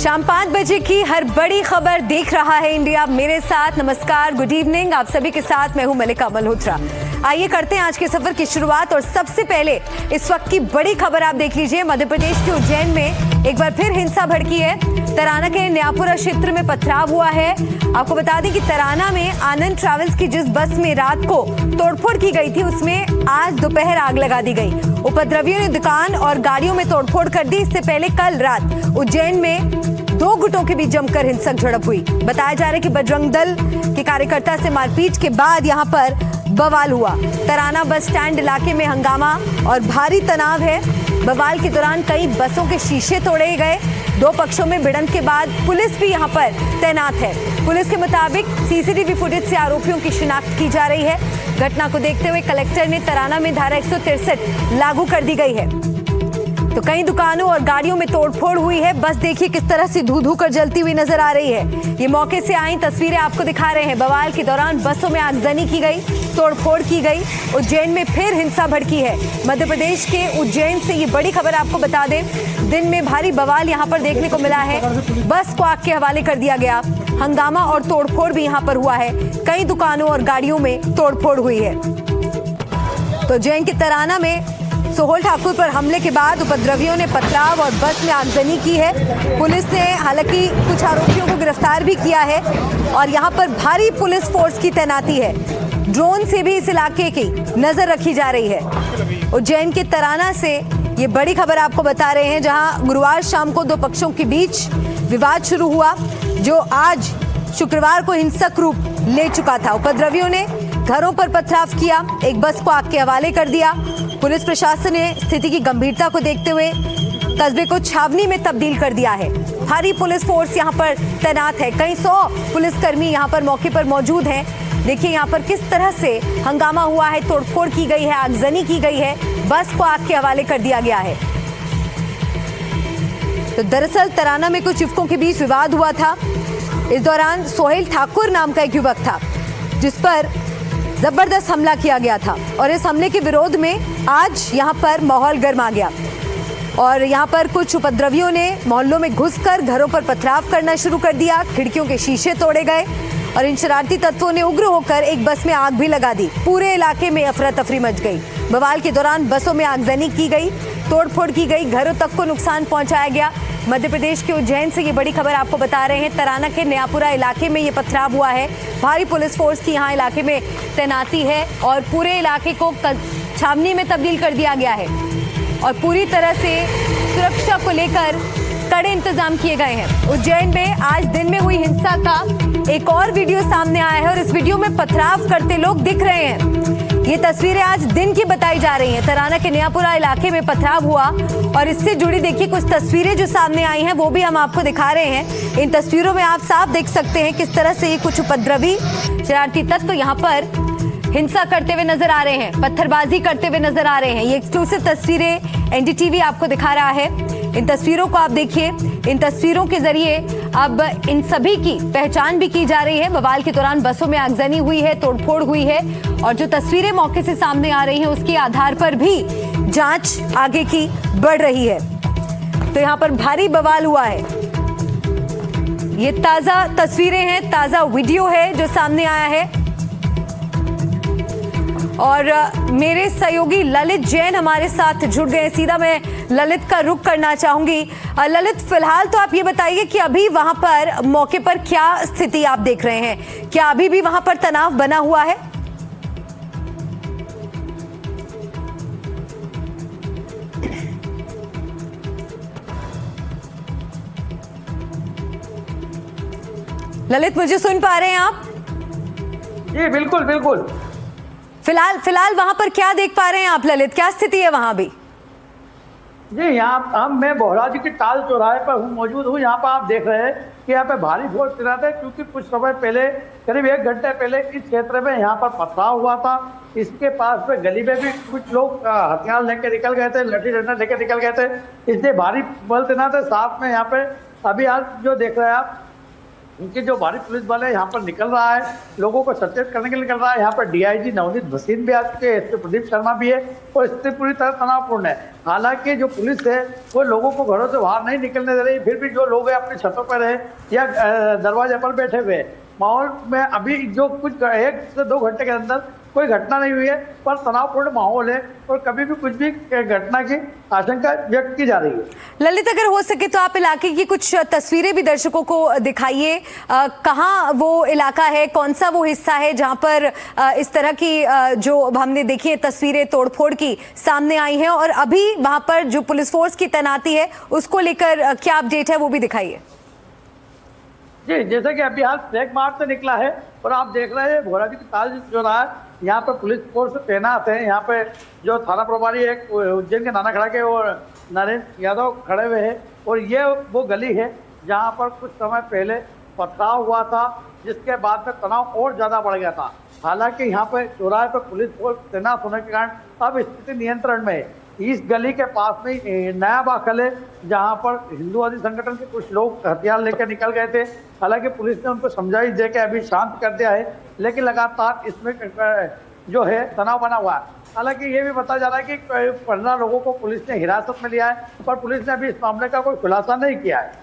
शाम 5 बजे की हर बड़ी खबर देख रहा है इंडिया मेरे साथ। नमस्कार, गुड इवनिंग, आप सभी के साथ मैं हूं मलिका मल्होत्रा। आइए करते हैं आज के सफर की शुरुआत और सबसे पहले इस वक्त की बड़ी खबर आप देख लीजिए। मध्य प्रदेश के उज्जैन में एक बार फिर हिंसा भड़की है। तराना के न्यापुरा क्षेत्र में पथराव हुआ है। आपको बता दें कि तराना में आनंद ट्रैवल्स की जिस बस में रात को तोड़फोड़ की गई थी उसमें आज दोपहर आग लगा दी गई। उपद्रवियों ने दुकान और गाड़ियों में तोड़फोड़ कर दी। इससे पहले कल रात उज्जैन में दो गुटों के बीच जमकर हिंसक झड़प हुई। बताया जा रहा है कि बजरंग दल के कार्यकर्ता से मारपीट के बाद यहां पर बवाल हुआ। तराना बस स्टैंड इलाके में हंगामा और भारी तनाव है। बवाल के दौरान कई बसों के शीशे तोड़े गए। दो पक्षों में भिड़ंत के बाद पुलिस भी यहां पर तैनात है। पुलिस के मुताबिक सीसीटीवी फुटेज से आरोपियों की शिनाख्त की जा रही है। घटना को देखते हुए कलेक्टर ने तराना में धारा 163 लागू कर दी गई है। तो कई दुकानों और गाड़ियों में तोड़फोड़ हुई है। बस देखिए किस तरह से धू धू कर जलती हुई नजर आ रही है। ये मौके से आई तस्वीरें आपको दिखा रहे हैं। बवाल के दौरान बसों में आगजनी की गई, तोड़फोड़ की गई। उज्जैन में फिर हिंसा भड़की है। मध्य प्रदेश के उज्जैन से ये बड़ी खबर आपको बता दें। दिन में भारी बवाल यहाँ पर देखने को मिला है। बस को आग के हवाले कर दिया गया। हंगामा और तोड़फोड़ भी यहाँ पर हुआ है। कई दुकानों और गाड़ियों में तोड़फोड़ हुई है। तो उज्जैन के तराना में सोहेल ठाकुर पर हमले के बाद उपद्रवियों ने पथराव और बस में आगजनी की है। पुलिस ने हालांकि कुछ आरोपियों को गिरफ्तार भी किया है और यहां पर भारी पुलिस फोर्स की तैनाती है। ड्रोन से भी इस इलाके की नजर रखी जा रही है। उज्जैन के तराना से ये बड़ी खबर आपको बता रहे हैं, जहां गुरुवार शाम को दो पक्षों के बीच विवाद शुरू हुआ जो आज शुक्रवार को हिंसक रूप ले चुका था। उपद्रवियों ने घरों पर पथराव किया, एक बस को आग के हवाले कर दिया। पुलिस प्रशासन ने स्थिति की गंभीरता को देखते हुए कस्बे को छावनी में तब्दील कर दिया है। भारी पुलिस फोर्स यहां पर तैनात है। कई 100 पुलिसकर्मी यहां पर मौके पर मौजूद हैं। देखिए यहां पर किस तरह से हंगामा हुआ है, तोड़फोड़ की गई है, आगजनी की गई है, बस को आग के हवाले कर दिया गया है। तो दरअसल तराना में कुछ युवकों के बीच विवाद हुआ था। इस दौरान सोहेल ठाकुर नाम का एक युवक था जिस पर जबरदस्त हमला किया गया था और इस हमले के विरोध में आज यहां पर माहौल गर्मा गया और यहां पर कुछ उपद्रवियों ने मोहल्लों में घुसकर घरों पर पथराव करना शुरू कर दिया। खिड़कियों के शीशे तोड़े गए और इन शरारती तत्वों ने उग्र होकर एक बस में आग भी लगा दी। पूरे इलाके में अफरा तफरी मच गई। बवाल के दौरान बसों में आगजनी की गई, तोड़फोड़ की गई, घरों तक को नुकसान पहुंचाया गया। मध्य प्रदेश के उज्जैन से ये बड़ी खबर आपको बता रहे हैं। तराना के न्यापुरा इलाके में ये पथराव हुआ है। भारी पुलिस फोर्स की यहाँ इलाके में तैनाती है और पूरे इलाके को छावनी में तब्दील कर दिया गया है और पूरी तरह से सुरक्षा को लेकर कड़े इंतजाम किए गए हैं। उज्जैन में आज दिन में हुई हिंसा का एक और वीडियो सामने आया है और इस वीडियो में पथराव करते लोग दिख रहे हैं। ये तस्वीरें आज दिन की बताई जा रही हैं। तराना के न्यापुरा इलाके में पथराव हुआ और इससे जुड़ी देखिए कुछ तस्वीरें जो सामने आई हैं वो भी हम आपको दिखा रहे हैं। इन तस्वीरों में आप साफ देख सकते हैं किस तरह से ये कुछ उपद्रवी शरारती तत्व यहाँ पर हिंसा करते हुए नजर आ रहे हैं, पत्थरबाजी करते हुए नजर आ रहे हैं। ये एक्सक्लूसिव तस्वीरें एनडीटीवी आपको दिखा रहा है। इन तस्वीरों को आप देखिए। इन तस्वीरों के जरिए अब इन सभी की पहचान भी की जा रही है। बवाल के दौरान बसों में आगजनी हुई है, तोड़फोड़ हुई है और जो तस्वीरें मौके से सामने आ रही हैं उसके आधार पर भी जांच आगे की बढ़ रही है। तो यहाँ पर भारी बवाल हुआ है। ये ताजा तस्वीरें हैं, ताजा वीडियो है जो सामने आया है और मेरे सहयोगी ललित जैन हमारे साथ जुड़ गए। सीधा मैं ललित का रुख करना चाहूंगी। ललित, फिलहाल तो आप ये बताइए कि अभी वहां पर मौके पर क्या स्थिति आप देख रहे हैं? क्या अभी भी वहां पर तनाव बना हुआ है? ललित, मुझे सुन पा रहे हैं आप? जी बिल्कुल बिल्कुल। फिलहाल वहां पर क्या देख पा रहे हैं आप ललित? क्या स्थिति है वहां भी? जी यहाँ मैं बोहरा जी के ताल चौराहे पर मौजूद हूँ। यहाँ पर आप देख रहे हैं कि यहाँ पे भारी फोर्स तैनात है क्योंकि कुछ समय पहले करीब 1 घंटे पहले इस क्षेत्र में यहाँ पर पथराव हुआ था। इसके पास में गली में भी कुछ लोग हथियार लेके निकल गए थे, लठी डंडा लेके निकल गए थे। इसलिए भारी बल तैनात है। साथ में यहाँ पे अभी आज जो देख रहे हैं आप उनके जो भारी पुलिस बल है यहाँ पर निकल रहा है, लोगों को सचेत करने के लिए निकल रहा है। यहाँ पर डीआईजी नवनीत भसीन भी आ चुके हैं, एसपी प्रदीप शर्मा भी है और स्थिति पूरी तरह तनावपूर्ण है। हालांकि जो पुलिस है वो लोगों को घरों से बाहर नहीं निकलने दे रही, फिर भी जो लोग हैं अपनी छतों पर है या दरवाजे पर बैठे हुए हैं। माहौल में अभी जो कुछ 1 से 2 घंटे के अंदर कोई घटना नहीं हुई है, पर तनावपूर्ण माहौल है और कभी भी कुछ भी घटना की आशंका व्यक्त की जा रही है। ललित, अगर हो सके तो आप इलाके की कुछ तस्वीरें भी दर्शकों को दिखाइए। कहाँ वो इलाका है, कौन सा वो हिस्सा है जहां पर इस तरह की जो हमने देखी है तस्वीरें तोड़फोड़ की सामने आई हैं, और अभी वहां पर जो पुलिस फोर्स की तैनाती है उसको लेकर क्या अपडेट है वो भी दिखाइए। जी, जैसे कि अभी हाल फ्लैग मार्च से निकला है और आप देख रहे हैं भोराजी की ताल जो रहा है, यहाँ पे पुलिस फोर्स तैनात है। यहाँ पे जो थाना प्रभारी एक उज्जैन के नानाखड़ा के और नरेंद्र यादव खड़े हुए हैं और ये वो गली है जहाँ पर कुछ समय पहले पथराव हुआ था, जिसके बाद में तनाव और ज़्यादा बढ़ गया था। हालांकि यहाँ पे चौराहे पर पुलिस फोर्स तैनात होने के कारण अब स्थिति नियंत्रण में है। इस गली के पास में नया बाखल है जहां पर हिंदूवादी संगठन के कुछ लोग हथियार लेकर निकल गए थे। हालांकि पुलिस ने उनको समझाई दे के अभी शांत कर दिया है, लेकिन लगातार इसमें जो है तनाव बना हुआ है। हालांकि ये भी बताया जा रहा है कि 15 लोगों को पुलिस ने हिरासत में लिया है, पर पुलिस ने अभी इस मामले का कोई खुलासा नहीं किया है।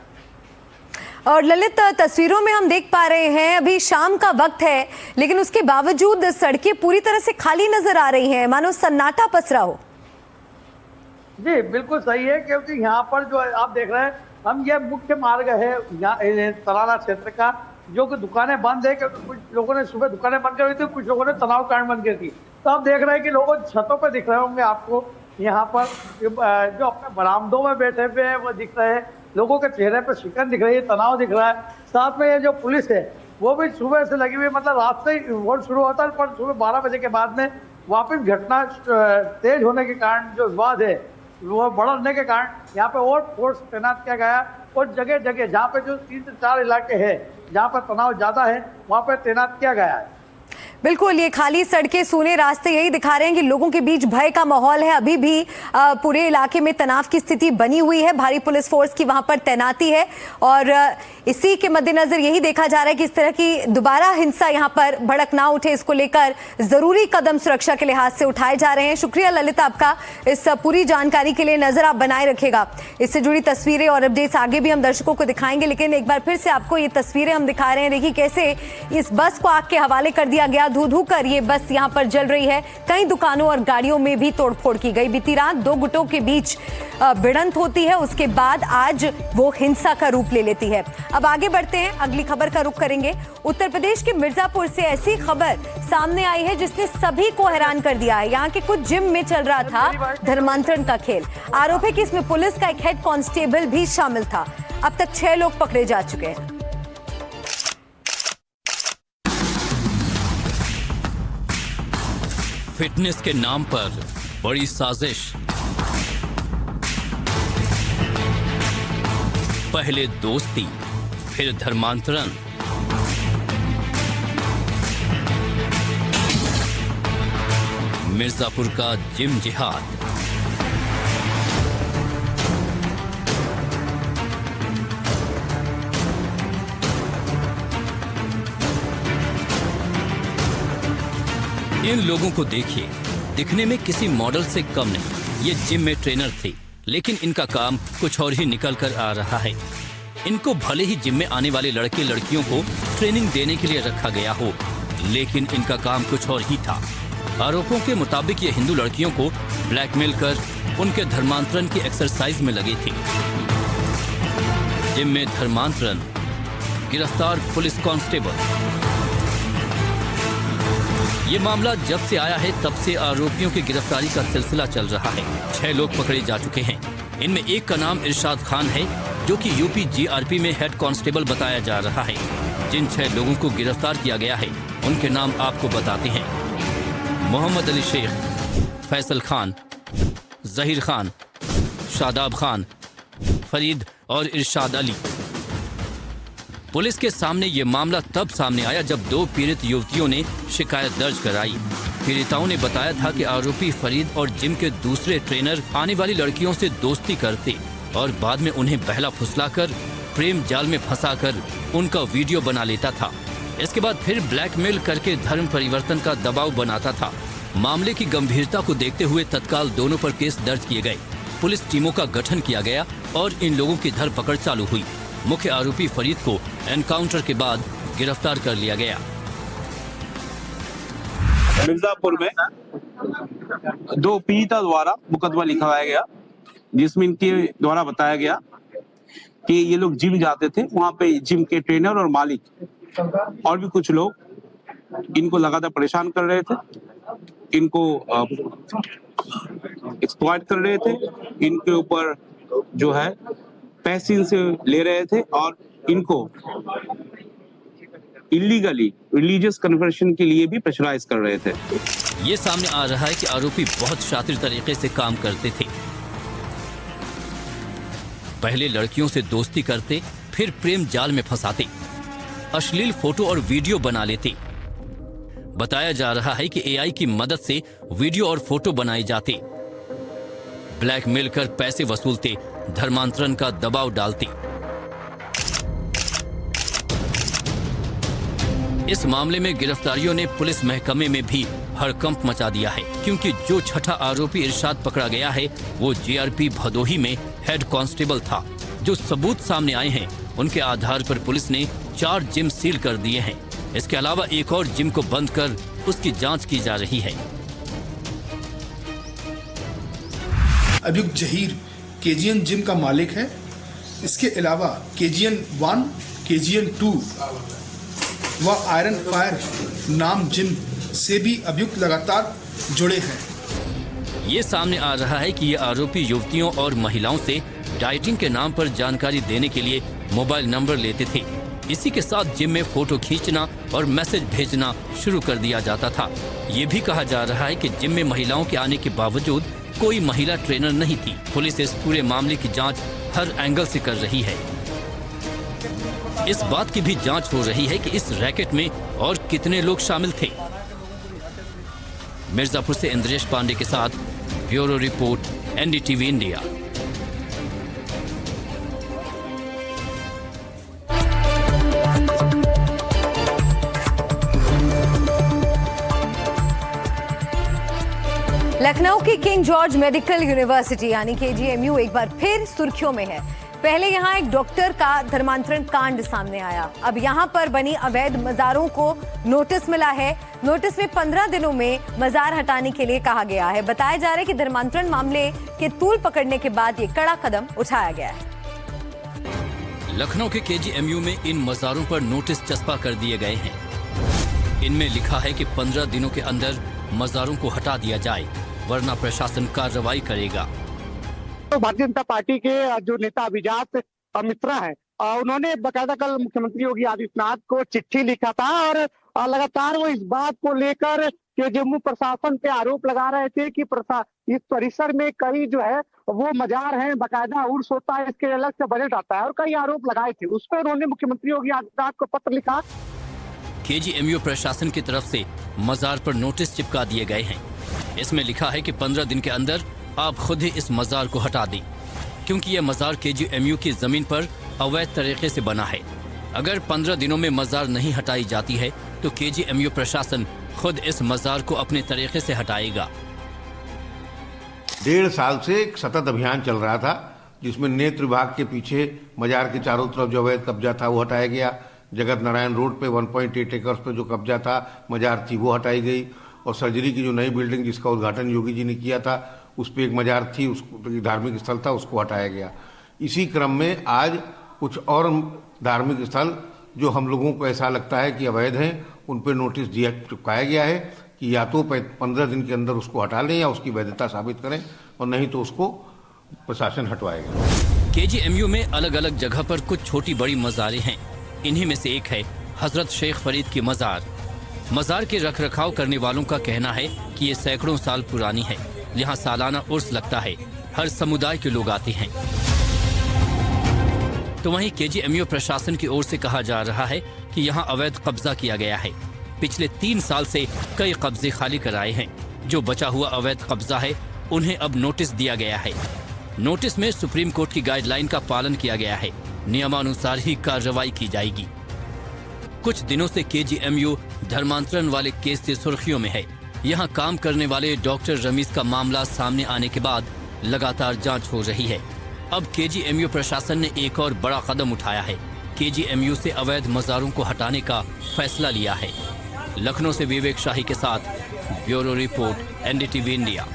और ललित, तस्वीरों में हम देख पा रहे हैं अभी शाम का वक्त है, लेकिन उसके बावजूद सड़कें पूरी तरह से खाली नजर आ रही हैं, मानो सन्नाटा पसरा हो। जी बिल्कुल सही है, क्योंकि यहाँ पर जो आप देख रहे हैं हम, ये मुख्य मार्ग है यहाँ तराला क्षेत्र का, जो कि दुकानें बंद है क्योंकि कुछ लोगों ने सुबह दुकानें बंद कर दी थी, कुछ लोगों ने तनाव कारण बंद कर दी। तो आप देख रहे हैं कि लोग छतों पर दिख रहे होंगे आपको, यहाँ पर जो अपने बरामदों में बैठे हुए हैं वो दिख रहे हैं, लोगों के चेहरे पर शिकन दिख रही है, तनाव दिख रहा है। साथ में ये जो पुलिस है वो भी सुबह से लगी हुई है, मतलब रात से ही वोट शुरू होता है, पर सुबह 12 बजे के बाद में वापस घटना तेज होने के कारण जो विवाद है वो बढ़ने के कारण यहाँ पे और फोर्स तैनात किया गया और जगह जगह जहाँ पे जो 3 से 4 इलाके हैं जहाँ पर तनाव ज्यादा है वहाँ पे तैनात किया गया है। बिल्कुल, ये खाली सड़कें, सूने रास्ते यही दिखा रहे हैं कि लोगों के बीच भय का माहौल है। अभी भी पूरे इलाके में तनाव की स्थिति बनी हुई है, भारी पुलिस फोर्स की वहां पर तैनाती है और इसी के मद्देनजर यही देखा जा रहा है कि इस तरह की दोबारा हिंसा यहां पर भड़क ना उठे, इसको लेकर जरूरी कदम सुरक्षा के लिहाज से उठाए जा रहे हैं। शुक्रिया ललित आपका इस पूरी जानकारी के लिए। नजर आप बनाए रखेगा, इससे जुड़ी तस्वीरें और अपडेट्स आगे भी हम दर्शकों को दिखाएंगे, लेकिन एक बार फिर से आपको ये तस्वीरें हम दिखा रहे हैं। देखिए कैसे इस बस को आग के हवाले कर दिया गया, धू धू कर ये बस यहां पर जल रही है। कई दुकानों और गाड़ियों में भी तोड़फोड़ की गई। बीती रात 2 गुटों के बीच भिड़ंत होती है, उसके बाद आज वो हिंसा का रूप ले लेती है। अब आगे बढ़ते हैं, अगली खबर का रुख करेंगे। उत्तर प्रदेश के मिर्जापुर से ऐसी खबर सामने आई है जिसने सभी को हैरान कर दिया है। यहाँ के कुछ जिम में चल रहा था धर्मांतरण का खेल। आरोप है कि इसमें पुलिस का एक हेड कांस्टेबल भी शामिल था। अब तक 6 लोग पकड़े जा चुके हैं। फिटनेस के नाम पर बड़ी साजिश। पहले दोस्ती, फिर धर्मांतरण। मिर्जापुर का जिम जिहाद। इन लोगों को देखिए, दिखने में किसी मॉडल से कम नहीं। ये जिम में ट्रेनर थे, लेकिन इनका काम कुछ और ही निकल कर आ रहा है। इनको भले ही जिम में आने वाले लड़के लड़कियों को ट्रेनिंग देने के लिए रखा गया हो, लेकिन इनका काम कुछ और ही था। आरोपों के मुताबिक ये हिंदू लड़कियों को ब्लैकमेल कर उनके धर्मांतरण की एक्सरसाइज में लगे थे। जिम में धर्मांतरण, गिरफ्तार पुलिस कांस्टेबल। ये मामला जब से आया है तब से आरोपियों की गिरफ्तारी का सिलसिला चल रहा है। 6 लोग पकड़े जा चुके हैं। इनमें एक का नाम इरशाद खान है, जो कि यूपी जीआरपी में हेड कांस्टेबल बताया जा रहा है। जिन 6 लोगों को गिरफ्तार किया गया है उनके नाम आपको बताते हैं। मोहम्मद अली शेख, फैसल खान, जहीर खान, शादाब खान, फरीद और इरशाद अली। पुलिस के सामने ये मामला तब सामने आया जब 2 पीड़ित युवतियों ने शिकायत दर्ज कराई। पीड़िताओं ने बताया था कि आरोपी फरीद और जिम के दूसरे ट्रेनर आने वाली लड़कियों से दोस्ती करते और बाद में उन्हें बहला फुसलाकर प्रेम जाल में फंसाकर उनका वीडियो बना लेता था। इसके बाद फिर ब्लैकमेल करके धर्म परिवर्तन का दबाव बनाता था। मामले की गंभीरता को देखते हुए तत्काल दोनों पर केस दर्ज किए गए। पुलिस टीमों का गठन किया गया और इन लोगों की धरपकड़ चालू हुई। मुख्य आरोपी फरीद को एनकाउंटर के बाद गिरफ्तार कर लिया गया। मिर्जापुर में 2 पीड़िता द्वारा मुकदमा लिखवाया गया, जिसमें इनके द्वारा बताया गया कि ये लोग जिम जाते थे, वहां पे जिम के ट्रेनर और मालिक और भी कुछ लोग इनको लगातार परेशान कर रहे थे, इनको एक्सप्लॉइट कर रहे थे, इनके ऊपर जो है पैसे इनसे ले रहे थे और इनको इलीगली रिलीजियस कन्वर्शन के लिए भी प्रेशराइज कर रहे थे। ये सामने आ रहा है कि आरोपी बहुत शातिर तरीके से काम करते थे। पहले लड़कियों से दोस्ती करते, फिर प्रेम जाल में फंसाते, अश्लील फोटो और वीडियो बना लेते। बताया जा रहा है कि एआई की मदद से वीडियो और फोटो बनाए जाते, ब्लैकमेल कर पैसे वसूलते, धर्मांतरण का दबाव डालते। इस मामले में गिरफ्तारियों ने पुलिस महकमे में भी हड़कंप मचा दिया है, क्योंकि जो छठा आरोपी इरशाद पकड़ा गया है वो जीआरपी भदोही में हेड कांस्टेबल था। जो सबूत सामने आए हैं उनके आधार पर पुलिस ने 4 जिम सील कर दिए हैं। इसके अलावा एक और जिम को बंद कर उसकी जांच की जा रही है। अभियुक्त जहीर केजीएन जिम का मालिक है। इसके अलावा केजीएन 1, केजीएन 2 व आयरन फायर नाम जिम से भी अभियुक्त लगातार जुड़े हैं। ये सामने आ रहा है कि ये आरोपी युवतियों और महिलाओं से डाइटिंग के नाम पर जानकारी देने के लिए मोबाइल नंबर लेते थे। इसी के साथ जिम में फोटो खींचना और मैसेज भेजना शुरू कर दिया जाता था। ये भी कहा जा रहा है कि जिम में महिलाओं के आने के बावजूद कोई महिला ट्रेनर नहीं थी। पुलिस इस पूरे मामले की जांच हर एंगल से कर रही है। इस बात की भी जांच हो रही है कि इस रैकेट में और कितने लोग शामिल थे। मिर्जापुर से इंद्रेश पांडे के साथ bureau report, NDTV India. Lucknow की किंग जॉर्ज मेडिकल यूनिवर्सिटी यानी केजीएमयू एक बार फिर सुर्खियों में है। पहले यहां एक डॉक्टर का धर्मांतरण कांड सामने आया। अब यहां पर बनी अवैध मजारों को नोटिस मिला है। नोटिस में 15 दिनों में मजार हटाने के लिए कहा गया है। बताया जा रहा है कि धर्मांतरण मामले के तूल पकड़ने के बाद ये कड़ा कदम उठाया गया है। लखनऊ के केजीएमयू में इन मजारों पर नोटिस चस्पा कर दिए गए हैं। इनमें लिखा है कि 15 दिनों के अंदर मजारों को हटा दिया जाए, वरना प्रशासन कार्रवाई करेगा। तो भारतीय जनता पार्टी के जो नेता अभिजात मिश्रा है, उन्होंने बकायदा कल मुख्यमंत्री योगी आदित्यनाथ को चिट्ठी लिखा था और लगातार वो इस बात को लेकर केजीएमयू प्रशासन पे आरोप लगा रहे थे कि इस परिसर में कई जो है वो मजार हैं, बकायदा उर्स होता है, इसके अलग से बजट आता है और कई आरोप लगाए थे। उस पर उन्होंने मुख्यमंत्री योगी आदित्यनाथ को पत्र लिखा। केजीएमयू प्रशासन की तरफ से मजार पर नोटिस चिपका दिए गए हैं। इसमें लिखा है कि 15 दिन के अंदर आप खुद ही इस मजार को हटा दें, क्योंकि यह मजार केजीएमयू की जमीन पर अवैध तरीके से बना है। अगर 15 दिनों में मजार नहीं हटाई जाती है तो केजीएमयू प्रशासन खुद इस मजार को अपने तरीके से हटाएगा। 1.5 साल से एक सतत अभियान चल रहा था, जिसमें नेत्र विभाग के पीछे मजार के चारों तरफ जो अवैध कब्जा था वो हटाया गया। जगत नारायण रोड पे 1.8 एकड़ पे जो कब्जा था, मजार थी, वो हटाई गई। और सर्जरी की जो नई बिल्डिंग जिसका उद्घाटन योगी जी ने किया था, उस पर एक मजार थी, उसको धार्मिक स्थल था, उसको हटाया गया। इसी क्रम में आज कुछ और धार्मिक स्थल जो हम लोगों को ऐसा लगता है कि अवैध हैं, उन पर नोटिस दिया चिपकाया गया है कि या तो 15 दिन के अंदर उसको हटा लें या उसकी वैधता साबित करें, और नहीं तो उसको प्रशासन हटवाएगा। केजीएमयू में अलग अलग जगह पर कुछ छोटी बड़ी मजारें हैं। इन्हीं में से एक है हजरत शेख फरीद की मजार। मजार के रखरखाव करने वालों का कहना है कि ये सैकड़ों साल पुरानी है। यहाँ सालाना उर्स लगता है, हर समुदाय के लोग आते हैं। तो वहीं केजीएमयू प्रशासन की ओर से कहा जा रहा है कि यहाँ अवैध कब्जा किया गया है। पिछले 3 साल से कई कब्जे खाली कराए हैं। जो बचा हुआ अवैध कब्जा है उन्हें अब नोटिस दिया गया है। नोटिस में सुप्रीम कोर्ट की गाइडलाइन का पालन किया गया है। नियमानुसार ही कार्रवाई की जाएगी। कुछ दिनों से केजीएमयू धर्मांतरण वाले केस से सुर्खियों में है। यहाँ काम करने वाले डॉक्टर रमीज का मामला सामने आने के बाद लगातार जांच हो रही है। अब केजीएमयू प्रशासन ने एक और बड़ा कदम उठाया है। केजीएमयू से अवैध मज़ारों को हटाने का फैसला लिया है। लखनऊ से विवेक शाही के साथ ब्यूरो रिपोर्ट, एनडीटीवी इंडिया।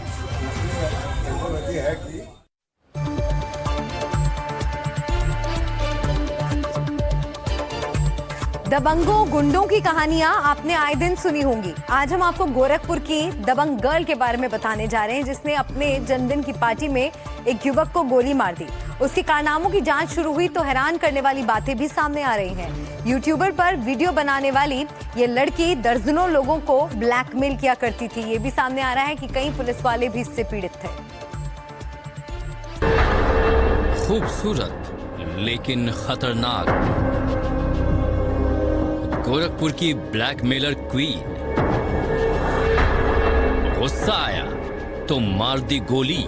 दबंगों गुंडों की कहानियां आपने आए दिन सुनी होंगी। आज हम आपको गोरखपुर की दबंग गर्ल के बारे में बताने जा रहे हैं, जिसने अपने जन्मदिन की पार्टी में एक युवक को गोली मार दी। उसके कारनामों की जांच शुरू हुई तो हैरान करने वाली बातें भी सामने आ रही हैं। यूट्यूबर पर वीडियो बनाने वाली ये लड़की दर्जनों लोगों को ब्लैकमेल किया करती थी। ये भी सामने आ रहा है कि कई पुलिस वाले भी इससे पीड़ित थे। खूबसूरत लेकिन खतरनाक गोरखपुर की ब्लैकमेलर क्वीन। गुस्सा आया तो मार दी गोली।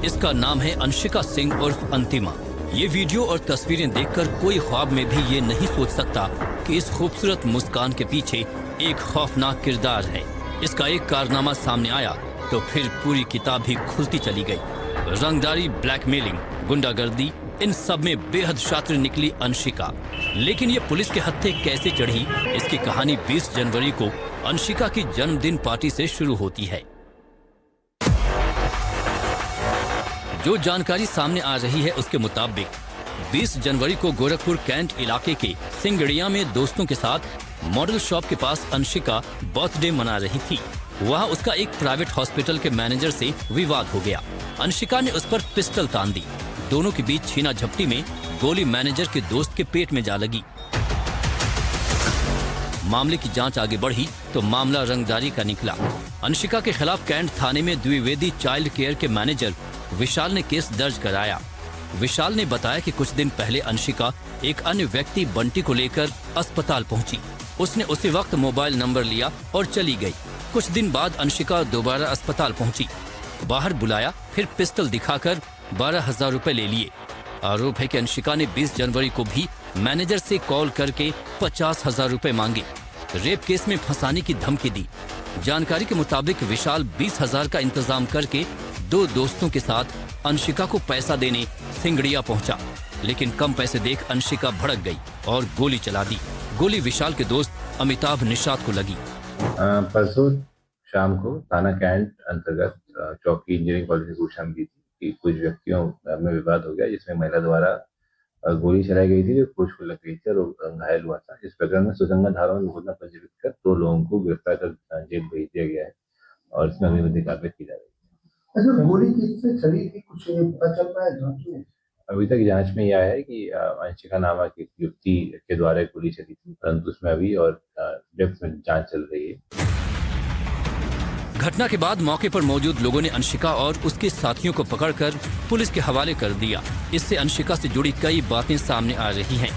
इसका नाम है अंशिका सिंह उर्फ अंतिमा। ये वीडियो और तस्वीरें देखकर कोई ख्वाब में भी ये नहीं सोच सकता कि इस खूबसूरत मुस्कान के पीछे एक खौफनाक किरदार है। इसका एक कारनामा सामने आया तो फिर पूरी किताब ही खुलती चली गई। रंगदारी, ब्लैकमेलिंग, गुंडागर्दी, इन सब में बेहद शातिर निकली अंशिका। लेकिन ये पुलिस के हत्थे कैसे चढ़ी, इसकी कहानी 20 जनवरी को अंशिका की जन्मदिन पार्टी से शुरू होती है। जो जानकारी सामने आ रही है उसके मुताबिक 20 जनवरी को गोरखपुर कैंट इलाके के सिंगड़िया में दोस्तों के साथ मॉडल शॉप के पास अंशिका बर्थडे मना रही थी। वहां उसका एक प्राइवेट हॉस्पिटल के मैनेजर से विवाद हो गया। अंशिका ने उस पर पिस्टल तान दी। दोनों के बीच छीना झपटी में गोली मैनेजर के दोस्त के पेट में जा लगी। मामले की जांच आगे बढ़ी तो मामला रंगदारी का निकला। अंशिका के खिलाफ कैंट थाने में द्विवेदी चाइल्ड केयर के मैनेजर विशाल ने केस दर्ज कराया। विशाल ने बताया कि कुछ दिन पहले अंशिका एक अन्य व्यक्ति बंटी को लेकर अस्पताल पहुंची। उसने उसी वक्त मोबाइल नंबर लिया और चली गई। कुछ दिन बाद अंशिका दोबारा अस्पताल पहुंची। बाहर बुलाया, फिर पिस्टल दिखाकर 12,000 रुपए ले लिए। आरोप है कि अंशिका ने 20 जनवरी को भी मैनेजर से कॉल करके 50,000 रुपए मांगे। रेप केस में फंसाने की धमकी दी। जानकारी के मुताबिक विशाल 20,000 का इंतजाम करके 2 दोस्तों के साथ अंशिका को पैसा देने सिंगड़िया पहुंचा, लेकिन कम पैसे देख अंशिका भड़क गई और गोली चला दी। गोली विशाल के दोस्त अमिताभ निषाद को लगी। परसों शाम को थाना कैंट अंतर्गत चौकी इंजीनियरिंग कॉलेज से सूचना मिली थी कि कुछ व्यक्तियों में विवाद हो गया, जिसमें महिला द्वारा गोली चलाई गई थी जो पुरुष को लग गई थी और घायल हुआ था। इस प्रकरण में सुसंगत धाराओं में मुकदमा पंजीकृत कर 2 लोगों को गिरफ्तार कर जेल भेज दिया गया है और इसमें अगली कार्रवाई की जा रही है। अच्छा, गोली किससे चली थी, कुछ पता चल पाया जांच में? अभी तक जांच में यह आया है कि अंशिका नामक एक युवती के द्वारा गोली चली थी, परंतु उसमें अभी और डेप्थ में जांच चल रही है। घटना के बाद मौके पर मौजूद लोगों ने अंशिका और उसके साथियों को पकड़कर पुलिस के हवाले कर दिया। इससे अंशिका से जुड़ी कई बातें सामने आ रही हैं।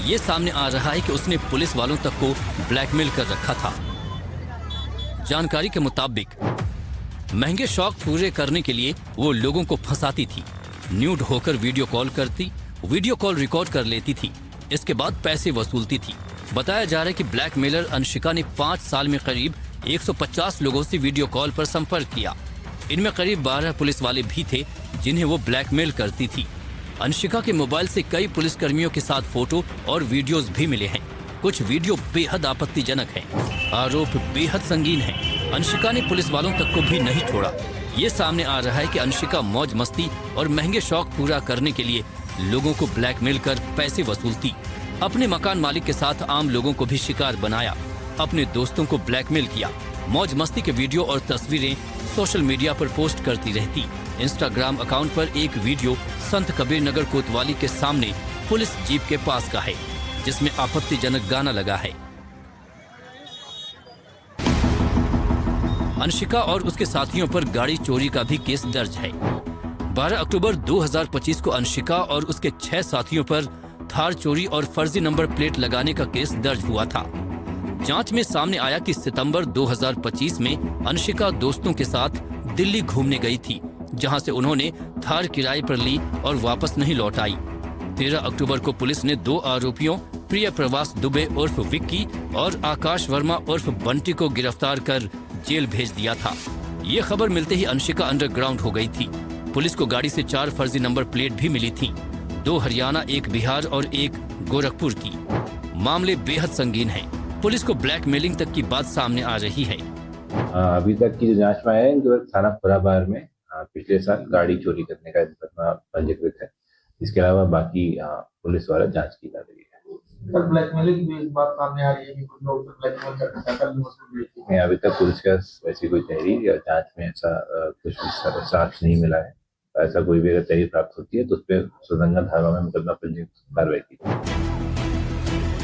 ये सामने आ रहा है कि उसने पुलिस वालों तक को ब्लैकमेल कर रखा था। जानकारी के मुताबिक महंगे शौक पूरे करने के लिए वो लोगों को फंसाती थी। न्यूड होकर वीडियो कॉल करती, वीडियो कॉल रिकॉर्ड कर लेती थी। इसके बाद पैसे वसूलती थी। बताया जा रहा है कि ब्लैकमेलर अंशिका ने 5 साल में करीब 150 लोगों से वीडियो कॉल पर संपर्क किया। इनमें करीब 12 पुलिस वाले भी थे जिन्हें वो ब्लैकमेल करती थी। अंशिका के मोबाइल से कई पुलिसकर्मियों के साथ फोटो और वीडियोस भी मिले हैं। कुछ वीडियो बेहद आपत्तिजनक हैं। आरोप बेहद संगीन है। अंशिका ने पुलिस वालों तक को भी नहीं छोड़ा। ये सामने आ रहा है कि अंशिका मौज मस्ती और महंगे शौक पूरा करने के लिए लोगों को ब्लैकमेल कर पैसे वसूलती। अपने मकान मालिक के साथ आम लोगों को भी शिकार बनाया। अपने दोस्तों को ब्लैकमेल किया। मौज मस्ती के वीडियो और तस्वीरें सोशल मीडिया पर पोस्ट करती रहती। इंस्टाग्राम अकाउंट पर एक वीडियो संत कबीर नगर कोतवाली के सामने पुलिस जीप के पास का है, जिसमें आपत्तिजनक गाना लगा है। अंशिका और उसके साथियों पर गाड़ी चोरी का भी केस दर्ज है। 12 अक्टूबर 2025 को अंशिका और उसके 6 साथियों पर थार चोरी और फर्जी नंबर प्लेट लगाने का केस दर्ज हुआ था। जांच में सामने आया कि सितंबर 2025 में अंशिका दोस्तों के साथ दिल्ली घूमने गई थी, जहां से उन्होंने थार किराए पर ली और वापस नहीं लौट आई। 13 अक्टूबर को पुलिस ने 2 आरोपियों प्रिय प्रवास दुबे उर्फ विक्की और आकाश वर्मा उर्फ बंटी को गिरफ्तार कर जेल भेज दिया था। ये खबर मिलते ही अंशिका अंडरग्राउंड हो गई थी। पुलिस को गाड़ी से 4 फर्जी नंबर प्लेट भी मिली थी, 2 हरियाणा, 1 बिहार और 1 गोरखपुर की। मामले बेहद संगीन है। पुलिस को ब्लैकमेलिंग तक की बात सामने आ रही है। अभी तक की जो जांच में आया है, इनके थाना खुराबार में पिछले साल गाड़ी चोरी करने का मुकदमा पंजीकृत है। इसके अलावा बाकी पुलिस द्वारा जांच की जा रही है। ब्लैकमेलिंग भी इस बात सामने आ रही है कि कुछ लोग ब्लैकमेल करके पैसा भी वसूल रहे हैं। अभी तक पुलिस का वैसी कोई तहरीर या जांच में ऐसा कुछ भी साक्ष्य नहीं मिला है। ऐसा कोई भी अगर तहरीर प्राप्त होती है तो उस पर सुसंगत धारा में मुकदमा पंजीकृत कार्रवाई की जाएगी।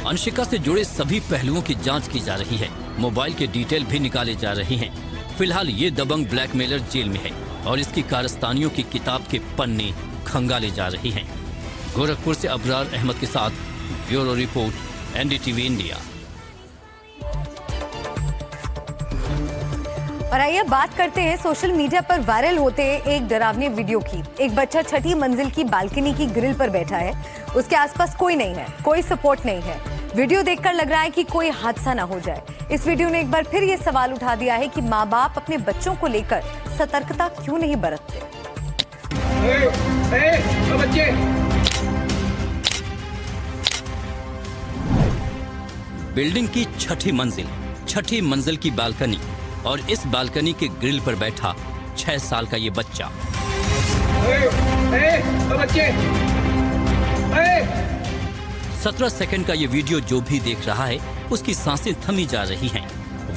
अंशिका से जुड़े सभी पहलुओं की जांच की जा रही है। मोबाइल के डिटेल भी निकाले जा रहे हैं। फिलहाल ये दबंग ब्लैकमेलर जेल में है और इसकी कारस्तानियों की किताब के पन्ने खंगाले जा रहे हैं। गोरखपुर से अबरार अहमद के साथ ब्यूरो रिपोर्ट, NDTV इंडिया। और आइए बात करते हैं सोशल मीडिया पर वायरल होते एक डरावने वीडियो की। एक बच्चा 6ठी मंजिल की बालकनी की ग्रिल पर बैठा है। उसके आसपास कोई नहीं है, कोई सपोर्ट नहीं है। वीडियो देखकर लग रहा है कि कोई हादसा ना हो जाए। इस वीडियो ने एक बार फिर ये सवाल उठा दिया है कि माँ बाप अपने बच्चों को लेकर सतर्कता क्यों नहीं बरतते। बच्चे बिल्डिंग की 6ठी मंजिल की बालकनी और इस बालकनी के ग्रिल पर बैठा 6 साल का ये बच्चा। 17 सेकंड का ये वीडियो जो भी देख रहा है उसकी सांसें थमी जा रही हैं।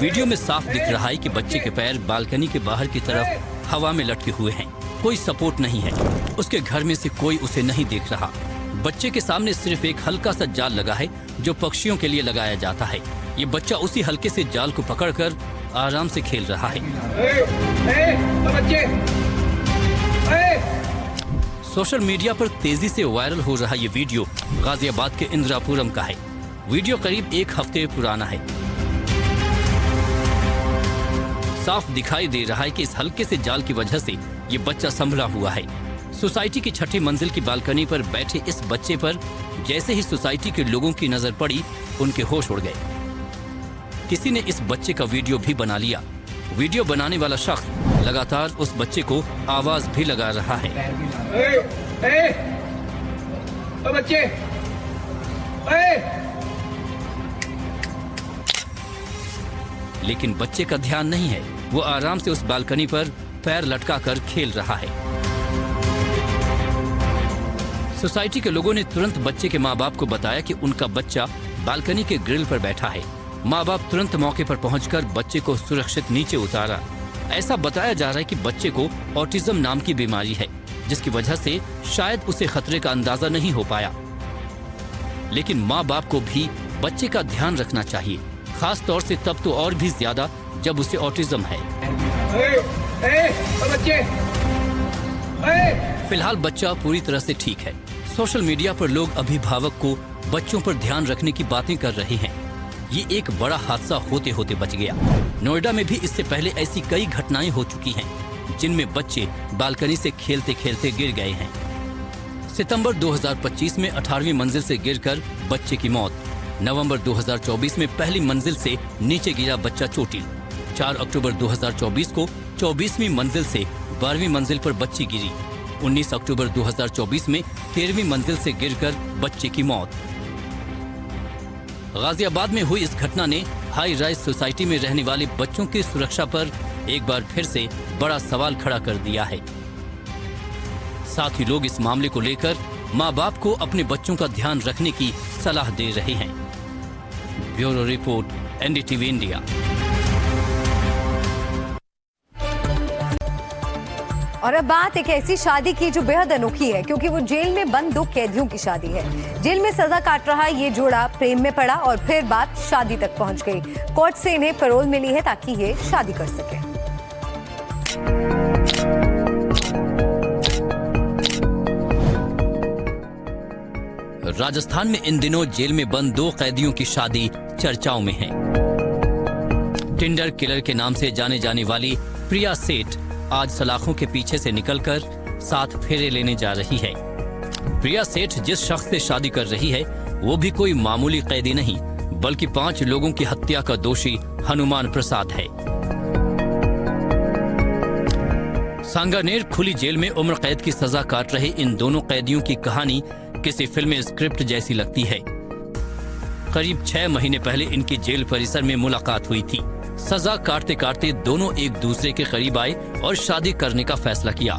वीडियो में साफ दिख रहा है कि बच्चे के पैर बालकनी के बाहर की तरफ हवा में लटके हुए हैं। कोई सपोर्ट नहीं है। उसके घर में से कोई उसे नहीं देख रहा। बच्चे के सामने सिर्फ एक हल्का सा जाल लगा है जो पक्षियों के लिए लगाया जाता है। ये बच्चा उसी हल्के से जाल को पकड़कर आराम से खेल रहा है। सोशल मीडिया पर तेजी से वायरल हो रहा ये वीडियो गाजियाबाद के इंदिरापुरम का है। वीडियो करीब 1 हफ्ते पुराना है। साफ दिखाई दे रहा है कि इस हल्के से जाल की वजह से ये बच्चा संभला हुआ है। सोसाइटी की 6ठी मंजिल की बालकनी पर बैठे इस बच्चे पर जैसे ही सोसाइटी के लोगों की नजर पड़ी, उनके होश उड़ गए। किसी ने इस बच्चे का वीडियो भी बना लिया। वीडियो बनाने वाला शख्स लगातार उस बच्चे को आवाज भी लगा रहा है। बच्चे लेकिन बच्चे का ध्यान नहीं है। वो आराम से उस बालकनी पर पैर लटकाकर खेल रहा है। सोसाइटी के लोगों ने तुरंत बच्चे के माँ बाप को बताया कि उनका बच्चा बालकनी के ग्रिल पर बैठा है। माँ बाप तुरंत मौके पर पहुंचकर बच्चे को सुरक्षित नीचे उतारा। ऐसा बताया जा रहा है कि बच्चे को ऑटिज्म नाम की बीमारी है, जिसकी वजह से शायद उसे खतरे का अंदाजा नहीं हो पाया। लेकिन माँ बाप को भी बच्चे का ध्यान रखना चाहिए, खास तौर से तब तो और भी ज्यादा जब उसे ऑटिज्म है। फिलहाल बच्चा पूरी तरह से ठीक है। सोशल मीडिया पर लोग अभिभावक को बच्चों पर ध्यान रखने की बातें कर रहे हैं। ये एक बड़ा हादसा होते होते बच गया। नोएडा में भी इससे पहले ऐसी कई घटनाएं हो चुकी हैं, जिनमें बच्चे बालकनी से खेलते खेलते गिर गए हैं। सितंबर 2025 में 18वीं मंजिल से गिरकर बच्चे की मौत। नवंबर 2024 में पहली मंजिल से नीचे गिरा बच्चा चोटिल। 4 अक्टूबर 2024 को 24वीं मंजिल से 12वीं मंजिल पर बच्ची गिरी। 19 अक्टूबर 2024 में 13वीं मंजिल से गिरकर बच्चे की मौत। गाजियाबाद में हुई इस घटना ने हाई राइज सोसाइटी में रहने वाले बच्चों की सुरक्षा पर एक बार फिर से बड़ा सवाल खड़ा कर दिया है। साथ ही लोग इस मामले को लेकर माँ बाप को अपने बच्चों का ध्यान रखने की सलाह दे रहे हैं। Bureau report, NDTV India. और अब बात एक ऐसी शादी की जो बेहद अनोखी है, क्योंकि वो जेल में बंद 2 कैदियों की शादी है। जेल में सजा काट रहा ये जोड़ा प्रेम में पड़ा और फिर बात शादी तक पहुंच गई। कोर्ट से इन्हें पैरोल मिली है ताकि ये शादी कर सके। राजस्थान में इन दिनों जेल में बंद 2 कैदियों की शादी चर्चाओं में है। टिंडर किलर के नाम से जाने जाने वाली प्रिया सेठ आज सलाखों के पीछे से निकलकर 7 फेरे लेने जा रही है। प्रिया सेठ जिस शख्स से शादी कर रही है वो भी कोई मामूली कैदी नहीं, बल्कि 5 लोगों की हत्या का दोषी हनुमान प्रसाद है। सांगानेर खुली जेल में उम्र कैद की सजा काट रहे इन दोनों कैदियों की कहानी किसी फिल्मी स्क्रिप्ट जैसी लगती है। करीब 6 महीने पहले इनकी जेल परिसर में मुलाकात हुई थी। सजा काटते काटते दोनों एक दूसरे के करीब आए और शादी करने का फैसला किया।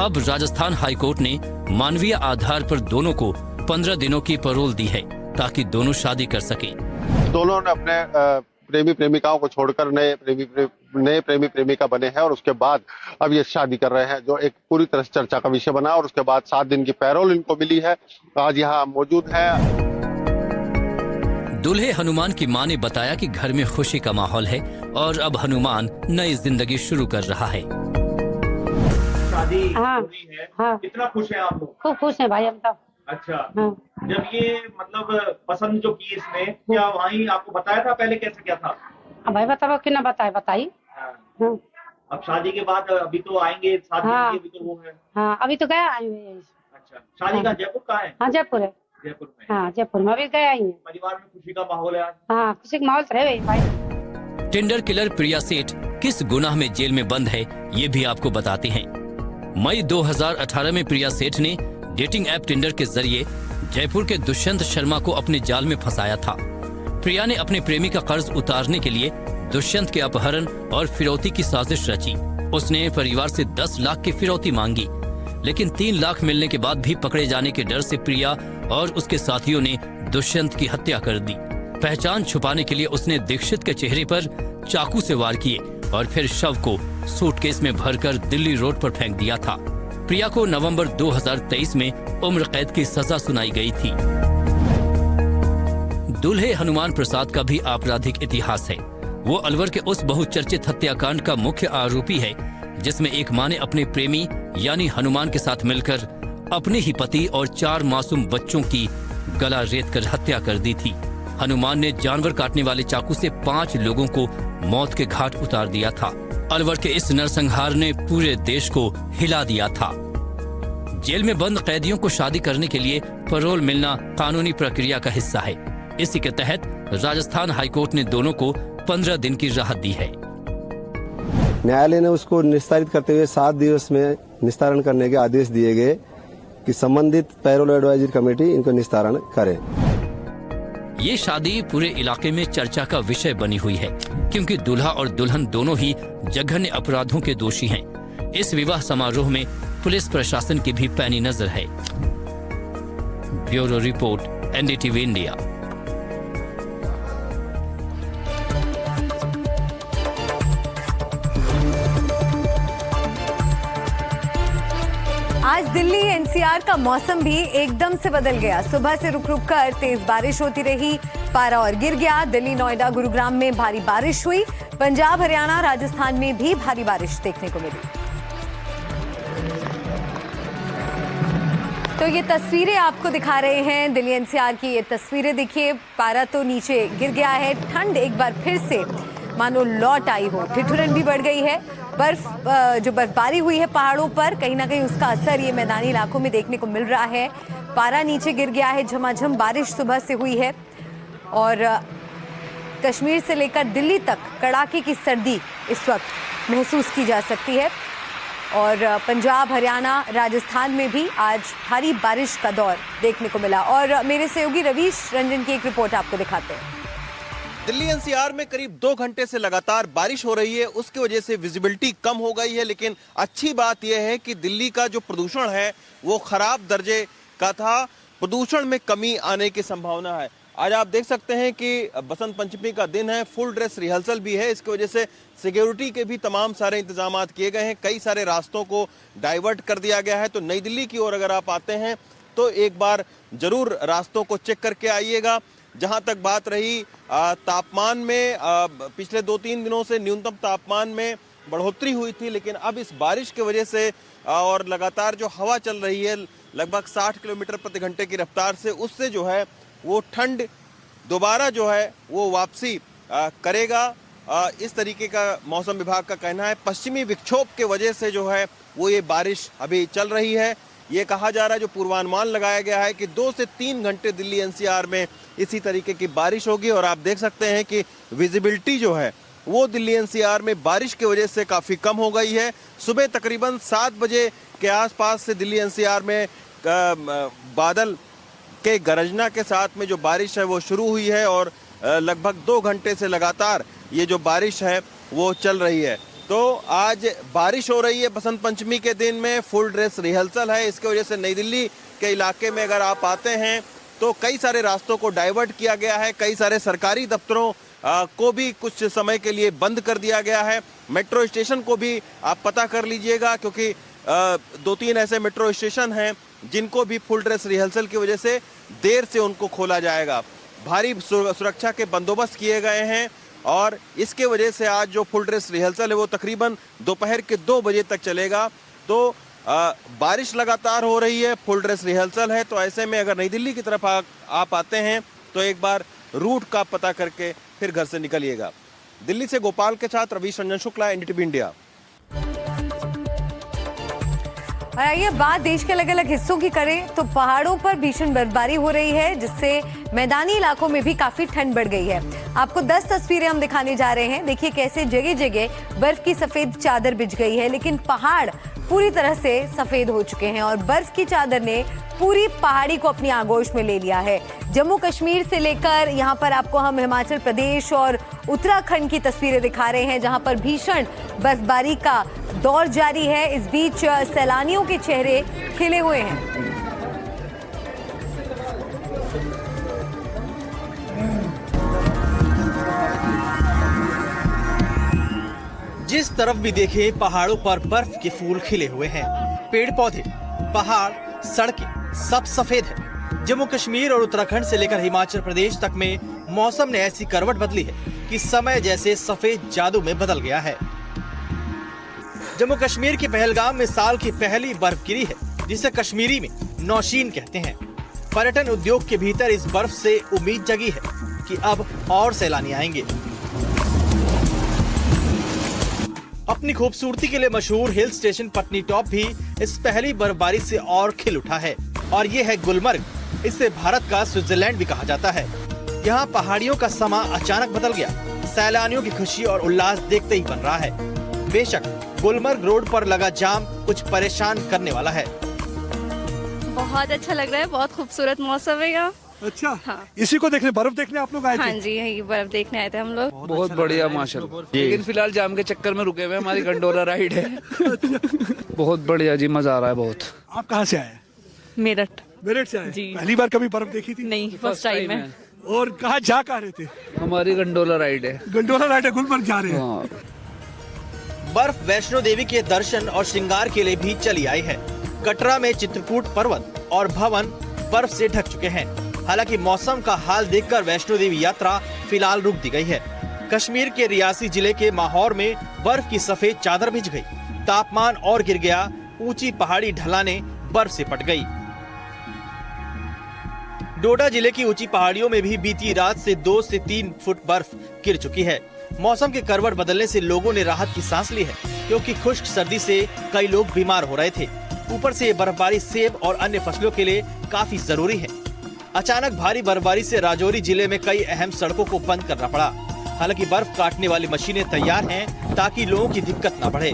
अब राजस्थान हाईकोर्ट ने मानवीय आधार पर दोनों को 15 दिनों की पैरोल दी है ताकि दोनों शादी कर सकें। दोनों ने अपने प्रेमी प्रेमिकाओं को छोड़कर नए प्रेमी प्रेमिका बने हैं और उसके बाद अब ये शादी कर रहे हैं, जो एक पूरी तरह से चर्चा का विषय बना। और उसके बाद 7 दिन की पैरोल इनको मिली है। आज यहाँ मौजूद है। दूल्हे हनुमान की मां ने बताया कि घर में खुशी का माहौल है और अब हनुमान नई जिंदगी शुरू कर रहा है। शादी हाँ, हो रही है। हाँ। कितना खुश है आप लोग? खूब खुश है भाई हम तो। अच्छा। हाँ। जब ये मतलब पसंद जो की इसमें, क्या वहीं आपको बताया था पहले कैसे क्या था? अब भाई बताओ कि ना बताई। हाँ। हाँ। अब शादी के बाद अभी तो आएंगे 7 दिन हाँ। के, अभी तो वो है। हाँ अभी तो गया आई हुई है। अच्छा, शादी का जयपुर का है? हाँ जयपुर है। जयपुर में। हाँ जयपुर में अभी गया ही है। परिवार में खुशी का माहौल है आज? हाँ खुशी का माहौल तो है भाई। टेंडर किलर प्रिया सेठ किस गुनाह में जेल में बंद है ये भी आपको बताते हैं। मई 2018 में प्रिया सेठ ने डेटिंग ऐप टिंडर के जरिए जयपुर के दुष्यंत शर्मा को अपने जाल में फंसाया था। प्रिया ने अपने प्रेमी का कर्ज उतारने के लिए दुष्यंत के अपहरण और फिरौती की साजिश रची। उसने परिवार से 10 लाख की फिरौती मांगी, लेकिन 3 लाख मिलने के बाद भी पकड़े जाने के डर से प्रिया और उसके साथियों ने दुष्यंत की हत्या कर दी। पहचान छुपाने के लिए उसने दीक्षित के चेहरे पर चाकू से वार किए और फिर शव को सूटकेस में भरकर दिल्ली रोड पर फेंक दिया था। प्रिया को नवंबर 2023 में उम्र कैद की सजा सुनाई गई थी। दूल्हे हनुमान प्रसाद का भी आपराधिक इतिहास है। वो अलवर के उस बहुचर्चित हत्याकांड का मुख्य आरोपी है जिसमें एक मां ने अपने प्रेमी यानी हनुमान के साथ मिलकर अपने ही पति और 4 मासूम बच्चों की गला रेत कर हत्या कर दी थी। हनुमान ने जानवर काटने वाले चाकू से 5 लोगों को मौत के घाट उतार दिया था। अलवर के इस नरसंहार ने पूरे देश को हिला दिया था। जेल में बंद कैदियों को शादी करने के लिए पैरोल मिलना कानूनी प्रक्रिया का हिस्सा है। इसी के तहत राजस्थान हाईकोर्ट ने दोनों को 15 दिन की राहत दी है। न्यायालय ने उसको निस्तारित करते हुए 7 दिवस में निस्तारण करने के आदेश दिए गए कि संबंधित पैरोल एडवाइजरी कमेटी इनको निस्तारण करे। ये शादी पूरे इलाके में चर्चा का विषय बनी हुई है क्योंकि दूल्हा और दुल्हन दोनों ही जघन्य अपराधों के दोषी हैं। इस विवाह समारोह में पुलिस प्रशासन की भी पैनी नजर है। Bureau report, NDTV India. आज दिल्ली एनसीआर का मौसम भी एकदम से बदल गया। सुबह से रुक रुक कर तेज बारिश होती रही, पारा और गिर गया। दिल्ली, नोएडा, गुरुग्राम में भारी बारिश हुई। पंजाब, हरियाणा, राजस्थान में भी भारी बारिश देखने को मिली। तो ये तस्वीरें आपको दिखा रहे हैं दिल्ली एनसीआर की। ये तस्वीरें देखिए, पारा तो नीचे गिर गया है। ठंड एक बार फिर से मानो लौट आई हो। ठिठुरन भी बढ़ गई है। जो बर्फबारी हुई है पहाड़ों पर, कहीं ना कहीं उसका असर ये मैदानी इलाकों में देखने को मिल रहा है। पारा नीचे गिर गया है। झमाझम बारिश सुबह से हुई है और कश्मीर से लेकर दिल्ली तक कड़ाके की सर्दी इस वक्त महसूस की जा सकती है। और पंजाब, हरियाणा, राजस्थान में भी आज भारी बारिश का दौर देखने को मिला। और मेरे सहयोगी रवीश रंजन की एक रिपोर्ट आपको दिखाते हैं। दिल्ली एनसीआर में करीब 2 घंटे से लगातार बारिश हो रही है। उसकी वजह से विजिबिलिटी कम हो गई है, लेकिन अच्छी बात यह है कि दिल्ली का जो प्रदूषण है वो खराब दर्जे का था। प्रदूषण में कमी आने की संभावना है। आज आप देख सकते हैं कि बसंत पंचमी का दिन है। फुल ड्रेस रिहर्सल भी है। इसकी वजह से सिक्योरिटी के भी तमाम सारे इंतजाम किए गए हैं। कई सारे रास्तों को डाइवर्ट कर दिया गया है। तो नई दिल्ली की ओर अगर आप आते हैं तो एक बार जरूर रास्तों को चेक करके आइएगा। जहां तक बात रही तापमान में, पिछले 2-3 दिनों से न्यूनतम तापमान में बढ़ोतरी हुई थी, लेकिन अब इस बारिश की वजह से और लगातार जो हवा चल रही है लगभग 60 किलोमीटर प्रति घंटे की रफ्तार से, उससे जो है वो ठंड दोबारा जो है वो वापसी करेगा। इस तरीके का मौसम विभाग का कहना है। पश्चिमी विक्षोभ के वजह से जो है वो ये बारिश अभी चल रही है। ये कहा जा रहा है, जो पूर्वानुमान लगाया गया है कि 2 से 3 घंटे दिल्ली एनसीआर में इसी तरीके की बारिश होगी। और आप देख सकते हैं कि विजिबिलिटी जो है वो दिल्ली एनसीआर में बारिश की वजह से काफ़ी कम हो गई है। सुबह तकरीबन 7 बजे के आसपास से दिल्ली एनसीआर में बादल के गरजना के साथ में जो बारिश है वो शुरू हुई है और लगभग 2 घंटे से लगातार ये जो बारिश है वो चल रही है। तो आज बारिश हो रही है बसंत पंचमी के दिन में, फुल ड्रेस रिहर्सल है। इसके वजह से नई दिल्ली के इलाके में अगर आप आते हैं तो कई सारे रास्तों को डाइवर्ट किया गया है, कई सारे सरकारी दफ्तरों को भी कुछ समय के लिए बंद कर दिया गया है। मेट्रो स्टेशन को भी आप पता कर लीजिएगा, क्योंकि 2-3 ऐसे मेट्रो स्टेशन हैं जिनको भी फुल ड्रेस रिहर्सल की वजह से देर से उनको खोला जाएगा। भारी सुरक्षा के बंदोबस्त किए गए हैं और इसके वजह से आज जो फुल ड्रेस रिहर्सल है वो तकरीबन दोपहर के 2 बजे तक चलेगा। तो बारिश लगातार हो रही है, फुल ड्रेस रिहर्सल है, तो ऐसे में अगर नई दिल्ली की तरफ आप आते हैं तो एक बार रूट का पता करके फिर घर से निकलिएगा। दिल्ली से गोपाल के साथ रवीश रंजन शुक्ला, एनडीटीवी इंडिया। और आइए बात देश के अलग अलग हिस्सों की करें तो पहाड़ों पर भीषण बर्फबारी हो रही है, जिससे मैदानी इलाकों में भी काफी ठंड बढ़ गई है। आपको 10 तस्वीरें हम दिखाने जा रहे हैं। देखिए कैसे जगह जगह बर्फ की सफेद चादर बिछ गई है, लेकिन पहाड़ पूरी तरह से सफेद हो चुके हैं और बर्फ की चादर ने पूरी पहाड़ी को अपनी आगोश में ले लिया है। जम्मू कश्मीर से लेकर यहाँ पर आपको हम हिमाचल प्रदेश और उत्तराखंड की तस्वीरें दिखा रहे हैं, जहाँ पर भीषण बर्फबारी का दौर जारी है। इस बीच सैलानियों के चेहरे खिले हुए हैं। जिस तरफ भी देखें पहाड़ों पर बर्फ के फूल खिले हुए हैं। पेड़ पौधे, पहाड़, सड़कें सब सफेद है। जम्मू कश्मीर और उत्तराखंड से लेकर हिमाचल प्रदेश तक में मौसम ने ऐसी करवट बदली है कि समय जैसे सफेद जादू में बदल गया है। जम्मू कश्मीर के पहलगाम में साल की पहली बर्फ गिरी है, जिसे कश्मीरी में नौशीन कहते हैं। पर्यटन उद्योग के भीतर इस बर्फ से उम्मीद जगी है कि अब और सैलानी आएंगे। अपनी खूबसूरती के लिए मशहूर हिल स्टेशन पटनी टॉप भी इस पहली बर्फबारी से और खिल उठा है। और ये है गुलमर्ग, इसे भारत का स्विट्जरलैंड भी कहा जाता है। यहाँ पहाड़ियों का समा अचानक बदल गया। सैलानियों की खुशी और उल्लास देखते ही बन रहा है। बेशक गुलमर्ग रोड पर लगा जाम कुछ परेशान करने वाला है। बहुत अच्छा लग रहा है, बहुत खूबसूरत मौसम है यहाँ। अच्छा, हाँ। इसी को देखने, बर्फ देखने आप लोग आए थे? हाँ जी, यही बर्फ देखने आए थे हम लोग। बहुत बढ़िया माशाल्लाह। लेकिन फिलहाल जाम के चक्कर में रुके हुए, हमारी गंडोला राइड है। बहुत बढ़िया जी, मजा आ रहा है बहुत। आप कहाँ से आए? मेरठ। मेरठ से आए जी। पहली बार कभी बर्फ देखी थी? नहीं, फर्स्ट टाइम है। और कहाँ जा कहाँ रहे थे? हमारी गंडोला राइड है। गंडोला राइड है, गुलमर्ग जा रहे हैं। बर्फ वैष्णो देवी के दर्शन और श्रृंगार के लिए भी चली आई है। कटरा में चित्रकूट पर्वत और भवन बर्फ से ढक चुके हैं। हालांकि मौसम का हाल देखकर वैष्णो देवी यात्रा फिलहाल रुक दी गई है। कश्मीर के रियासी जिले के माहौर में बर्फ की सफेद चादर बिछ गई। तापमान और गिर गया, ऊंची पहाड़ी ढलानें बर्फ से पट गई। डोडा जिले की ऊंची पहाड़ियों में भी बीती रात से 2 से 3 फुट बर्फ गिर चुकी है। मौसम के करवट बदलने से लोगों ने राहत की सांस ली है, क्योंकि खुश्क सर्दी से कई लोग बीमार हो रहे थे। ऊपर से ये बर्फबारी सेब और अन्य फसलों के लिए काफी जरूरी है। अचानक भारी बर्फबारी से राजौरी जिले में कई अहम सड़कों को बंद करना पड़ा। हालांकि बर्फ काटने वाली मशीनें तैयार हैं ताकि लोगों की दिक्कत न बढ़े।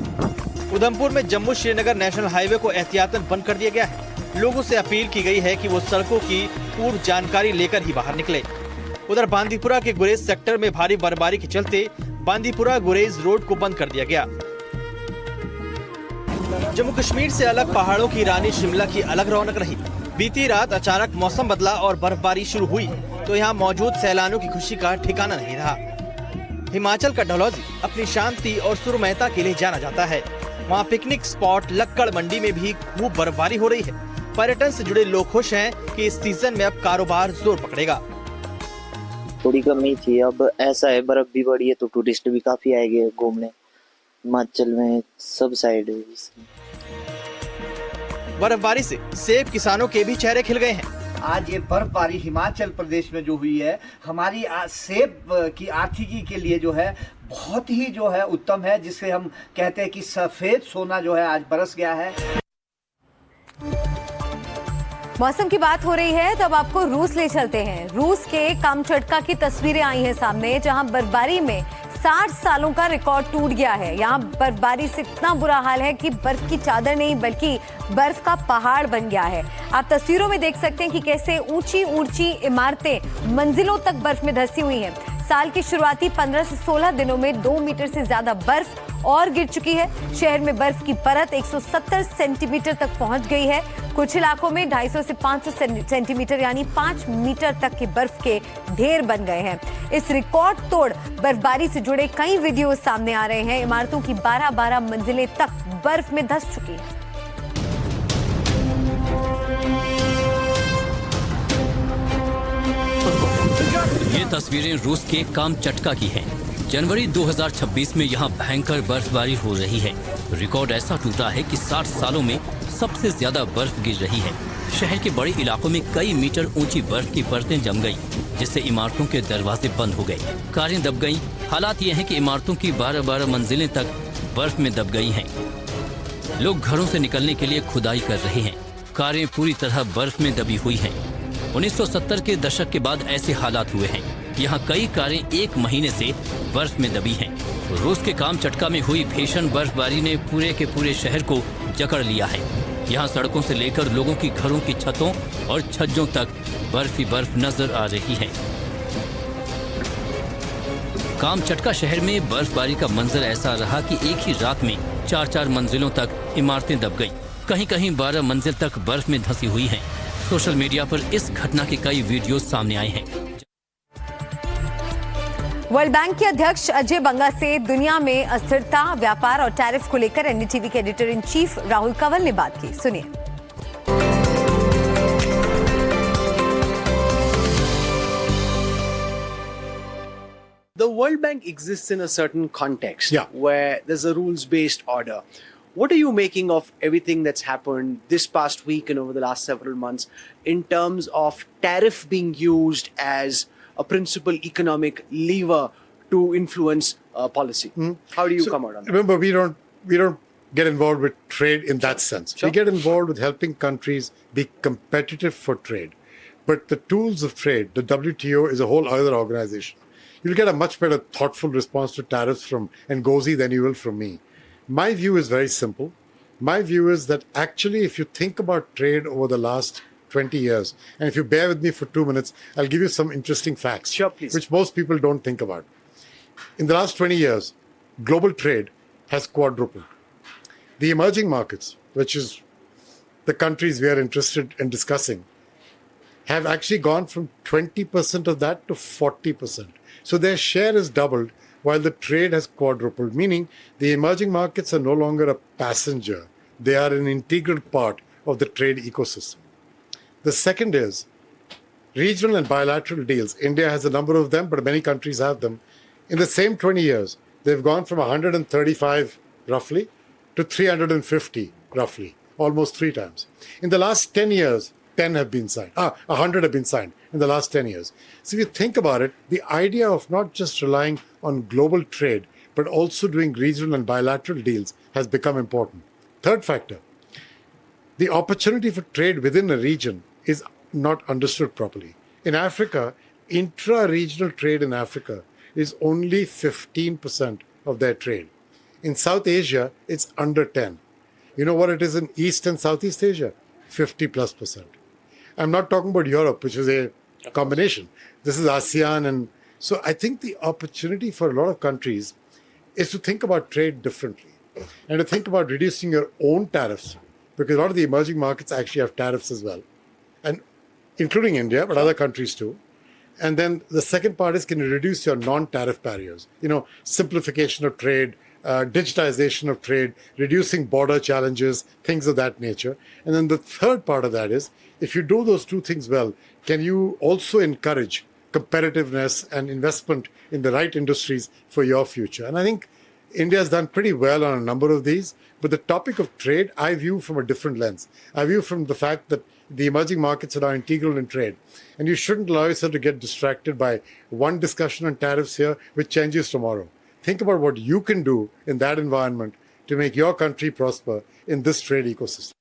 उधमपुर में जम्मू श्रीनगर नेशनल हाईवे को एहतियातन बंद कर दिया गया है। लोगों से अपील की गई है कि वो सड़कों की पूर्व जानकारी लेकर ही बाहर निकले। उधर बांदीपुरा के गुरेज सेक्टर में भारी बर्फबारी के चलते बांदीपुरा गुरेज रोड को बंद कर दिया गया। जम्मू कश्मीर से अलग पहाड़ों की रानी शिमला की अलग रौनक रही। बीती रात अचानक मौसम बदला और बर्फबारी शुरू हुई तो यहाँ मौजूद सैलानियों की खुशी का ठिकाना नहीं रहा। हिमाचल का डलहौजी अपनी शांति और सुरम्यता के लिए जाना जाता है। वहाँ पिकनिक स्पॉट लक्कड़ मंडी में भी खूब बर्फबारी हो रही है। पर्यटन से जुड़े लोग खुश हैं कि इस सीजन में अब कारोबार जोर पकड़ेगा। थोड़ी कमी थी, अब ऐसा है बर्फ भी बढ़ी है तो टूरिस्ट भी काफी आएंगे घूमने। हिमाचल में सब साइड है। बर्फबारी से सेब किसानों के भी चेहरे खिल गए हैं। आज ये बर्फबारी हिमाचल प्रदेश में जो हुई है, हमारी सेब की आर्थिकी के लिए जो है बहुत ही जो है उत्तम है, जिससे हम कहते हैं कि सफेद सोना जो है आज बरस गया है। मौसम की बात हो रही है तो अब आपको रूस ले चलते हैं। रूस के कामचटका की तस्वीरें आई हैं सामने, जहां बर्फबारी में 60 सालों का रिकॉर्ड टूट गया है। यहाँ बर्फबारी से इतना बुरा हाल है कि बर्फ की चादर नहीं बल्कि बर्फ का पहाड़ बन गया है। आप तस्वीरों में देख सकते हैं कि कैसे ऊंची ऊंची इमारतें मंजिलों तक बर्फ में धंसी हुई हैं। साल के शुरुआती 15 से 16 दिनों में 2 मीटर से ज्यादा बर्फ और गिर चुकी है। शहर में बर्फ की परत 170 सेंटीमीटर तक पहुंच गई है। कुछ इलाकों में 250 से 500 सेंटीमीटर यानी 5 मीटर तक के बर्फ के ढेर बन गए हैं। इस रिकॉर्ड तोड़ बर्फबारी से जुड़े कई वीडियो सामने आ रहे हैं। इमारतों की 12-12 मंजिलें तक बर्फ में धंस चुकी है। ये तस्वीरें रूस के कामचटका की हैं। जनवरी 2026 में यहाँ भयंकर बर्फबारी हो रही है। रिकॉर्ड ऐसा टूटा है कि 60 सालों में सबसे ज्यादा बर्फ गिर रही है। शहर के बड़े इलाकों में कई मीटर ऊंची बर्फ की परतें जम गई, जिससे इमारतों के दरवाजे बंद हो गए, कारें दब गईं। हालात ये हैं कि इमारतों की 12-12 मंजिलें तक बर्फ में दब गई हैं। लोग घरों से निकलने के लिए खुदाई कर रहे हैं। कारें पूरी तरह बर्फ में दबी हुई हैं। 1970 के दशक के बाद ऐसे हालात हुए हैं। यहाँ कई कारें 1 महीने से बर्फ में दबी हैं। रूस के कामचटका में हुई भीषण बर्फबारी ने पूरे के पूरे शहर को जकड़ लिया है। यहाँ सड़कों से लेकर लोगों की घरों की छतों और छज्जों तक बर्फ ही बर्फ नजर आ रही है। कामचटका शहर में बर्फबारी का मंजर ऐसा रहा कि एक ही रात में 4-4 मंजिलों तक इमारतें दब गईं। कहीं कहीं 12 मंजिल तक बर्फ में धंसी हुई हैं। सोशल मीडिया पर इस घटना के कई वीडियो सामने आए हैं। वर्ल्ड बैंक के अध्यक्ष अजय बंगा से दुनिया में अस्थिरता, व्यापार और टैरिफ को लेकर एनडीटीवी के editor in chief Rahul Kanwal ने बात की। सुनिए। The World Bank exists in a certain context where there's a rules-based order. What are you making of everything that's happened this past week and over the last several months in terms of tariff being used as a principal economic lever to influence policy? How do you come out on that? Remember, we don't get involved with trade in that sense. We get involved with helping countries be competitive for trade. But the tools of trade, the WTO is a whole other organization. You'll get a much better thoughtful response to tariffs from Ngozi than you will from me. My view is very simple. My view is that actually, if you think about trade over the last 20 years, and if you bear with me for 2 minutes, I'll give you some interesting facts, sure, please, which most people don't think about. In the last 20 years, global trade has quadrupled. The emerging markets, which is the countries we are interested in discussing, have actually gone from 20% of that to 40%. So their share is doubled while the trade has quadrupled, meaning the emerging markets are no longer a passenger. They are an integral part of the trade ecosystem. The second is regional and bilateral deals. India has a number of them, but many countries have them. In the same 20 years, they've gone from 135 roughly to 350 roughly, almost 3 times. In the last 10 years, 10 have been signed. 100 have been signed in the last 10 years. So if you think about it, the idea of not just relying on global trade, but also doing regional and bilateral deals has become important. Third factor, the opportunity for trade within a region is not understood properly. In Africa, intra-regional trade in Africa is only 15% of their trade. In South Asia, it's under 10. You know what it is in East and Southeast Asia? 50+%. I'm not talking about Europe, which is a combination. This is ASEAN. And so I think the opportunity for a lot of countries is to think about trade differently and to think about reducing your own tariffs, because a lot of the emerging markets actually have tariffs as well, and including India, but other countries too. And then the second part is, can you reduce your non-tariff barriers? You know, simplification of trade, digitization of trade, reducing border challenges, things of that nature. And then the third part of that is, if you do those 2 things well, can you also encourage competitiveness and investment in the right industries for your future? And I think India has done pretty well on a number of these, but the topic of trade, I view from a different lens. I view from the fact that the emerging markets are now integral in trade. And you shouldn't allow yourself to get distracted by one discussion on tariffs here, which changes tomorrow. Think about what you can do in that environment to make your country prosper in this trade ecosystem.